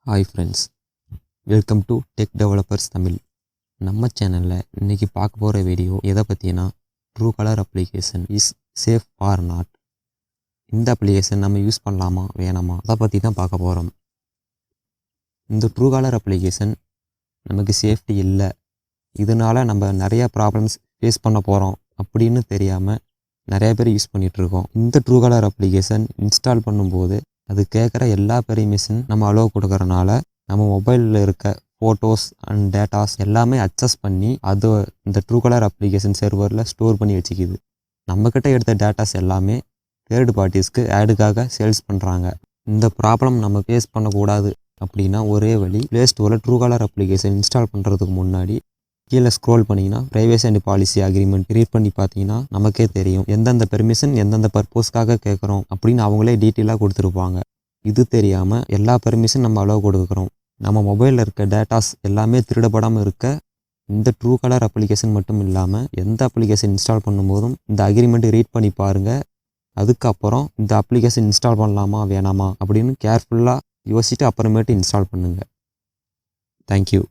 Hi friends, welcome to tech developers Tamil. நம்ம சேனலில் இன்றைக்கி பார்க்க போகிற வீடியோ எதை பற்றினா TrueCaller application is safe or not. இந்த அப்ளிகேஷன் நம்ம யூஸ் பண்ணலாமா வேணாமா அதை பற்றி தான் பார்க்க போகிறோம். இந்த TrueCaller அப்ளிகேஷன் நமக்கு சேஃப்டி இல்லை, இதனால் நம்ம நிறையா ப்ராப்ளம்ஸ் ஃபேஸ் பண்ண போகிறோம் அப்படின்னு தெரியாமல் நிறைய பேர் யூஸ் பண்ணிகிட்ருக்கோம். இந்த TrueCaller அப்ளிகேஷன் இன்ஸ்டால் பண்ணும்போது அது கேட்குற எல்லா பெர்மிஷன் நம்ம அலோவ் கொடுக்கறனால நம்ம மொபைலில் இருக்க ஃபோட்டோஸ் அண்ட் டேட்டாஸ் எல்லாமே அக்சஸ் பண்ணி அது இந்த TrueCaller அப்ளிகேஷன் சர்வரில் ஸ்டோர் பண்ணி வச்சுக்கிது. நம்மக்கிட்ட எடுத்த டேட்டாஸ் எல்லாமே தேர்ட் பார்ட்டிஸ்க்கு ஆடுக்காக சேல்ஸ் பண்ணுறாங்க. இந்த ப்ராப்ளம் நம்ம ஃபேஸ் பண்ணக்கூடாது அப்படின்னா ஒரே வழி, ப்ளே ஸ்டோரில் TrueCaller அப்ளிகேஷன் இன்ஸ்டால் பண்ணுறதுக்கு முன்னாடி கீழே ஸ்க்ரோல் பண்ணிங்கன்னா privacy and policy agreement read பண்ணி பார்த்தீங்கன்னா நமக்கே தெரியும் எந்தெந்த பெர்மிஷன் எந்தெந்த பர்பஸ்க்காக கேட்குறோம் அப்படின்னு அவங்களே டீட்டெயிலாக கொடுத்துருப்பாங்க. இது தெரியாமல் எல்லா பெர்மிஷன் நம்ம அலோவ் கொடுக்குறோம். நம்ம மொபைலில் இருக்க டேட்டாஸ் எல்லாமே திருடப்படாமல் இருக்க இந்த TrueCaller அப்ளிகேஷன் மட்டும் இல்லாமல் எந்த அப்ளிகேஷன் இன்ஸ்டால் பண்ணும்போதும் இந்த அக்ரிமெண்ட் ரீட் பண்ணி பாருங்கள். அதுக்கப்புறம் இந்த அப்ளிகேஷன் இன்ஸ்டால் பண்ணலாமா வேணாமா அப்படின்னு கேர்ஃபுல்லாக யோசிச்சுட்டு அப்புறமேட்டு இன்ஸ்டால் பண்ணுங்கள். தேங்க்யூ.